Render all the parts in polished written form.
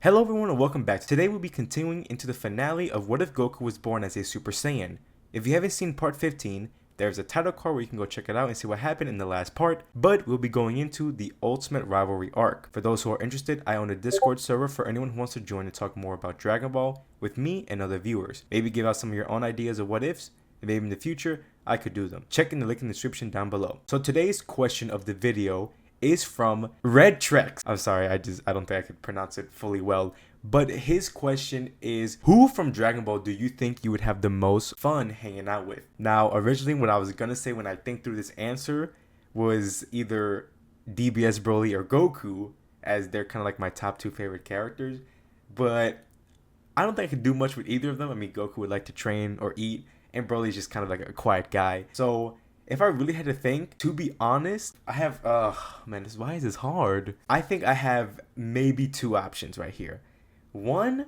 Hello everyone and welcome back. Today we'll be continuing into the finale of What If Goku Was Born as a Super Saiyan. If you haven't seen part 15, there's a title card where you can go check it out and see what happened in the last part, but we'll be going into the Ultimate Rivalry arc. For those who are interested, I own a Discord server for anyone who wants to join and talk more about Dragon Ball with me and other viewers. Maybe give out some of your own ideas of what ifs, and maybe in the future, I could do them. Check in the link in the description down below. So today's question of the video is from Red Trex. I'm sorry, I don't think I could pronounce it fully well. But his question is, who from Dragon Ball do you think you would have the most fun hanging out with? Now, originally what I was gonna say when I think through this answer was either DBS Broly or Goku, as they're kind of like my top two favorite characters. But I don't think I could do much with either of them. I mean, Goku would like to train or eat, and Broly's just kind of like a quiet guy. So if I really had to think, to be honest, I have, why is this hard? I think I have maybe two options right here. One,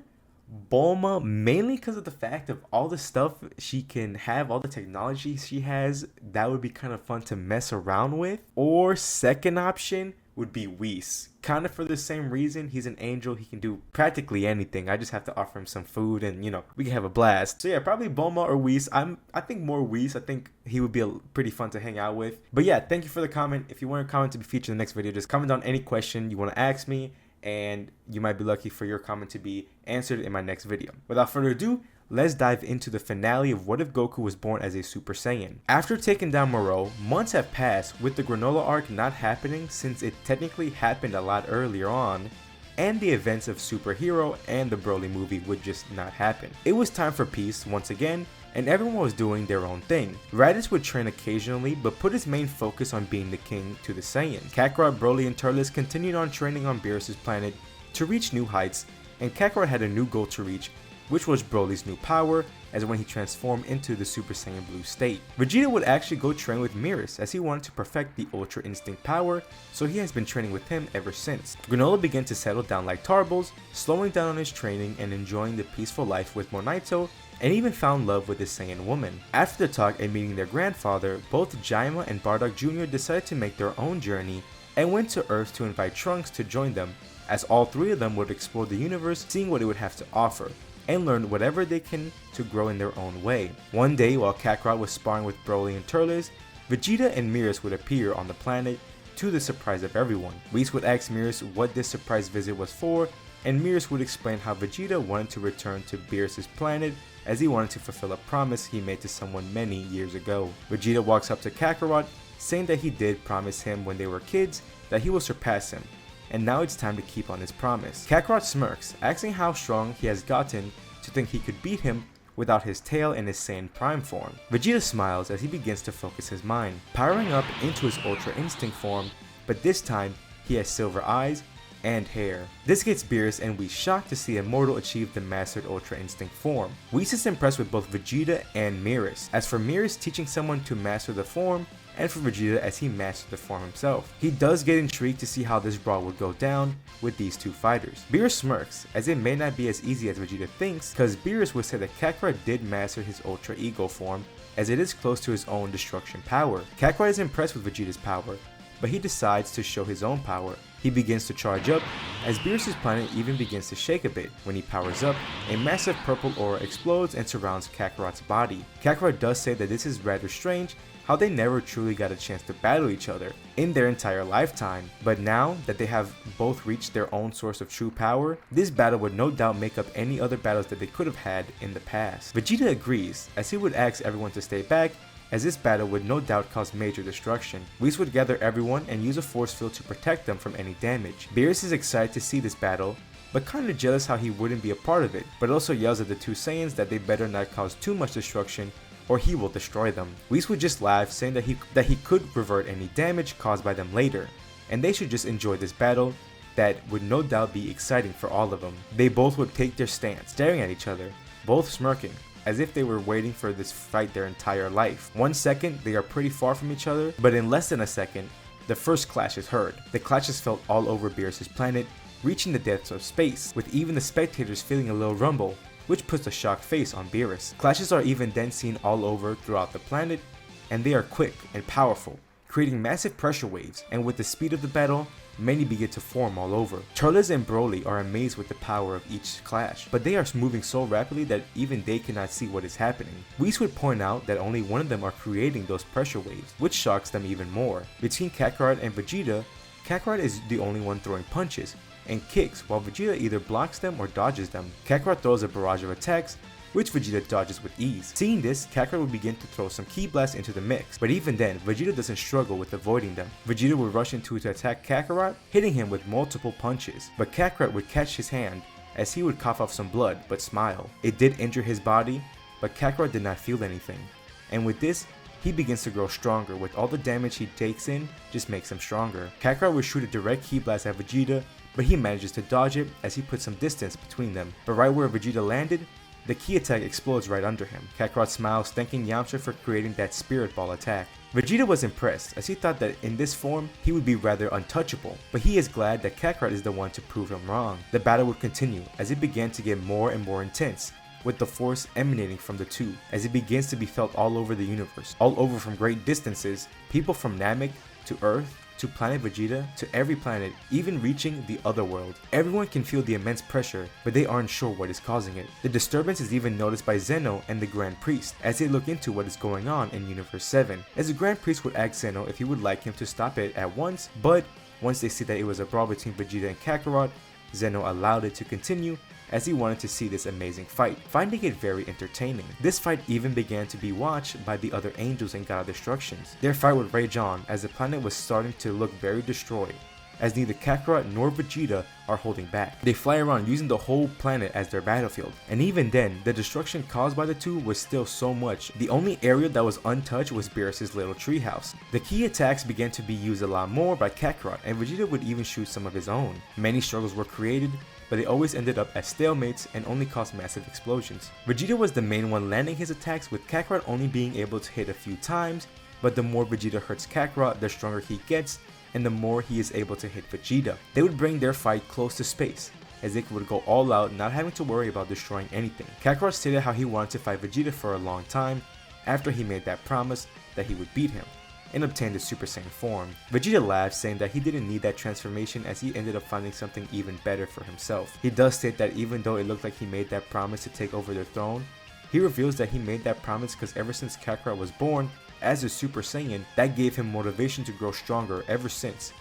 Bulma, mainly because of the fact of all the stuff she can have, all the technology she has, that would be kind of fun to mess around with. Or second option would be Whis. Kind of for the same reason, he's an angel, he can do practically anything. I just have to offer him some food and, we can have a blast. So yeah, probably Bulma or Whis. I think more Whis. I think he would be pretty fun to hang out with. But yeah, thank you for the comment. If you want a comment to be featured in the next video, just comment down any question you want to ask me, and you might be lucky for your comment to be answered in my next video. Without further ado, let's dive into the finale of What If Goku Was Born as a Super Saiyan. After taking down Moreau, months have passed, with the Granola arc not happening since it technically happened a lot earlier on, and the events of Super Hero and the Broly movie would just not happen. It was time for peace once again, and everyone was doing their own thing. Raditz would train occasionally, but put his main focus on being the king to the Saiyans. Kakarot, Broly, and Turles continued on training on Beerus' planet to reach new heights, and Kakarot had a new goal to reach, which was Broly's new power, as when he transformed into the Super Saiyan Blue state. Vegeta would actually go train with Beerus, as he wanted to perfect the Ultra Instinct power, so he has been training with him ever since. Granola began to settle down like Tarbles, slowing down on his training and enjoying the peaceful life with Monaito, and even found love with his Saiyan woman. After the talk and meeting their grandfather, both Jaima and Bardock Jr. decided to make their own journey and went to Earth to invite Trunks to join them, as all three of them would explore the universe, seeing what it would have to offer, and learn whatever they can to grow in their own way. One day, while Kakarot was sparring with Broly and Turles, Vegeta and Beerus would appear on the planet, to the surprise of everyone. Whis would ask Beerus what this surprise visit was for, and Beerus would explain how Vegeta wanted to return to Beerus' planet as he wanted to fulfill a promise he made to someone many years ago. Vegeta walks up to Kakarot, saying that he did promise him when they were kids that he will surpass him, and now it's time to keep on his promise. Kakarot smirks, asking how strong he has gotten to think he could beat him without his tail in his Saiyan Prime form. Vegeta smiles as he begins to focus his mind, powering up into his Ultra Instinct form, but this time he has silver eyes and hair. This gets Beerus and Whis shocked to see a mortal achieve the mastered Ultra Instinct form. Whis is impressed with both Vegeta and Beerus, as for Beerus teaching someone to master the form, and for Vegeta as he mastered the form himself. He does get intrigued to see how this brawl would go down with these two fighters. Beerus smirks, as it may not be as easy as Vegeta thinks, because Beerus would say that Kakarot did master his Ultra Ego form, as it is close to his own destruction power. Kakarot is impressed with Vegeta's power, but he decides to show his own power. He begins to charge up, as Beerus' planet even begins to shake a bit. When he powers up, a massive purple aura explodes and surrounds Kakarot's body. Kakarot does say that this is rather strange, how they never truly got a chance to battle each other in their entire lifetime, but now that they have both reached their own source of true power, this battle would no doubt make up any other battles that they could have had in the past. Vegeta agrees, as he would ask everyone to stay back, as this battle would no doubt cause major destruction. Whis would gather everyone and use a force field to protect them from any damage. Beerus is excited to see this battle, but kinda jealous how he wouldn't be a part of it, but also yells at the two Saiyans that they better not cause too much destruction or he will destroy them. Whis would just laugh, saying that he could revert any damage caused by them later, and they should just enjoy this battle that would no doubt be exciting for all of them. They both would take their stance, staring at each other, both smirking, as if they were waiting for this fight their entire life. 1 second, they are pretty far from each other, but in less than a second, the first clash is heard. The clash is felt all over Beerus' planet, reaching the depths of space, with even the spectators feeling a little rumble, which puts a shocked face on Beerus. Clashes are even then seen all over throughout the planet, and they are quick and powerful, creating massive pressure waves, and with the speed of the battle, many begin to form all over. Charles and Broly are amazed with the power of each clash, but they are moving so rapidly that even they cannot see what is happening. Whis would point out that only one of them are creating those pressure waves, which shocks them even more. Between Kakarot and Vegeta, Kakarot is the only one throwing punches and kicks, while Vegeta either blocks them or dodges them. Kakarot throws a barrage of attacks, which Vegeta dodges with ease. Seeing this, Kakarot would begin to throw some ki blasts into the mix, but even then, Vegeta doesn't struggle with avoiding them. Vegeta would rush into to attack Kakarot, hitting him with multiple punches, but Kakarot would catch his hand as he would cough off some blood, but smile. It did injure his body, but Kakarot did not feel anything. And with this, he begins to grow stronger, with all the damage he takes in just makes him stronger. Kakarot would shoot a direct ki blast at Vegeta, but he manages to dodge it as he puts some distance between them. But right where Vegeta landed, the ki attack explodes right under him. Kakarot smiles, thanking Yamcha for creating that spirit ball attack. Vegeta was impressed, as he thought that in this form, he would be rather untouchable, but he is glad that Kakarot is the one to prove him wrong. The battle would continue, as it began to get more and more intense, with the force emanating from the two, as it begins to be felt all over the universe. All over from great distances, people from Namek to Earth, to Planet Vegeta, to every planet, even reaching the other world. Everyone can feel the immense pressure, but they aren't sure what is causing it. The disturbance is even noticed by Zeno and the Grand Priest, as they look into what is going on in Universe 7, as the Grand Priest would ask Zeno if he would like him to stop it at once, but once they see that it was a brawl between Vegeta and Kakarot, Zeno allowed it to continue, as he wanted to see this amazing fight, finding it very entertaining. This fight even began to be watched by the other angels and God of Destructions. Their fight would rage on as the planet was starting to look very destroyed, as neither Kakarot nor Vegeta are holding back. They fly around using the whole planet as their battlefield, and even then, the destruction caused by the two was still so much. The only area that was untouched was Beerus' little treehouse. The key attacks began to be used a lot more by Kakarot, and Vegeta would even shoot some of his own. Many struggles were created, but they always ended up as stalemates and only caused massive explosions. Vegeta was the main one landing his attacks, with Kakarot only being able to hit a few times, but the more Vegeta hurts Kakarot, the stronger he gets, and the more he is able to hit Vegeta. They would bring their fight close to space, as they would go all out, not having to worry about destroying anything. Kakarot stated how he wanted to fight Vegeta for a long time, after he made that promise that he would beat him and obtain the Super Saiyan form. Vegeta laughed, saying that he didn't need that transformation as he ended up finding something even better for himself. He does state that even though it looked like he made that promise to take over the throne, he reveals that he made that promise because ever since Kakarot was born as a Super Saiyan, that gave him motivation to grow stronger ever since,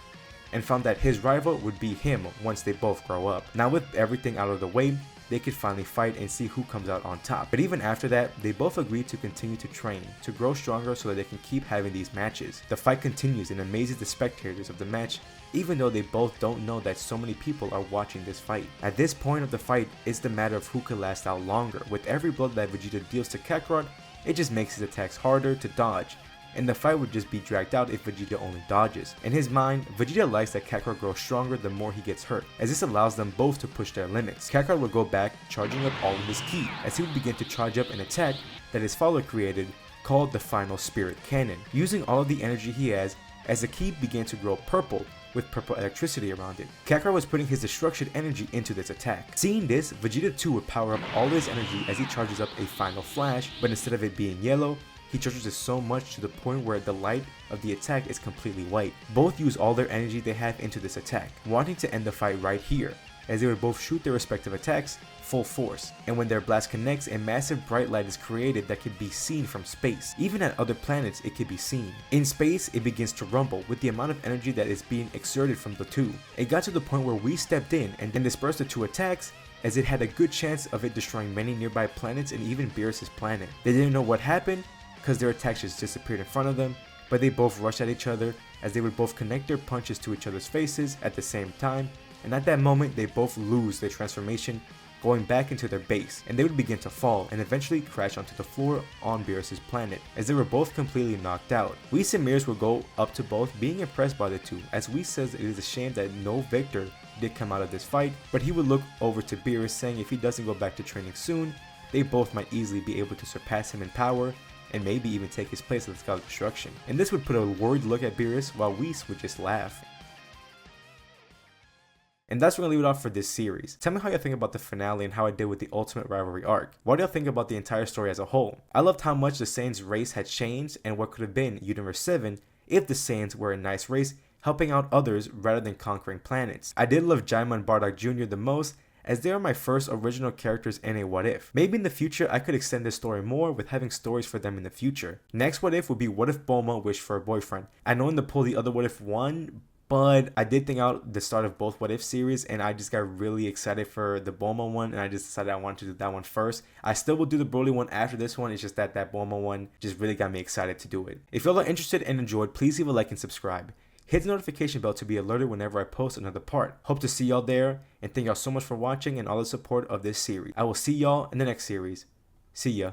and found that his rival would be him once they both grow up. Now with everything out of the way, they could finally fight and see who comes out on top. But even after that, they both agreed to continue to train, to grow stronger so that they can keep having these matches. The fight continues and amazes the spectators of the match, even though they both don't know that so many people are watching this fight. At this point of the fight, it's the matter of who can last out longer. With every blow that Vegeta deals to Kakarot, it just makes his attacks harder to dodge, and the fight would just be dragged out if Vegeta only dodges. In his mind, Vegeta likes that Kakarot grows stronger the more he gets hurt, as this allows them both to push their limits. Kakarot would go back, charging up all of his ki, as he would begin to charge up an attack that his father created, called the Final Spirit Cannon, using all of the energy he has, as the ki began to grow purple, with purple electricity around it. Kakarot was putting his destruction energy into this attack. Seeing this, Vegeta too would power up all his energy as he charges up a final flash, but instead of it being yellow, he charges it so much to the point where the light of the attack is completely white. Both use all their energy they have into this attack, wanting to end the fight right here, as they would both shoot their respective attacks full force, and when their blast connects, a massive bright light is created that can be seen from space. Even at other planets, it can be seen. In space, it begins to rumble with the amount of energy that is being exerted from the two. It got to the point where we stepped in and then dispersed the two attacks, as it had a good chance of it destroying many nearby planets and even Beerus' planet. They didn't know what happened, because their attacks just disappeared in front of them, but they both rushed at each other, as they would both connect their punches to each other's faces at the same time, and at that moment they both lose their transformation, going back into their base, and they would begin to fall and eventually crash onto the floor on Beerus' planet, as they were both completely knocked out. Whis and Beerus would go up to both, being impressed by the two, as Whis says it is a shame that no victor did come out of this fight, but he would look over to Beerus, saying if he doesn't go back to training soon, they both might easily be able to surpass him in power, and maybe even take his place as God of Destruction. And this would put a worried look at Beerus, while Whis would just laugh. And that's where I'm going to leave it off for this series. Tell me how you think about the finale and how it did with the Ultimate Rivalry arc. What do you think about the entire story as a whole? I loved how much the Saiyan's race had changed and what could have been Universe 7 if the Saiyans were a nice race helping out others rather than conquering planets. I did love Jaima and Bardock Jr. the most, as they are my first original characters in a What If. Maybe in the future I could extend this story more with having stories for them in the future. Next What If would be what if Bulma wished for a boyfriend. I know in the poll the other What If won, but I did think out the start of both What If series, and I just got really excited for the Bulma one, and I just decided I wanted to do that one first. I still will do the Broly one after this one. It's just that Bulma one just really got me excited to do it. If y'all are interested and enjoyed, please leave a like and subscribe. Hit the notification bell to be alerted whenever I post another part. Hope to see y'all there, and thank y'all so much for watching and all the support of this series. I will see y'all in the next series. See ya.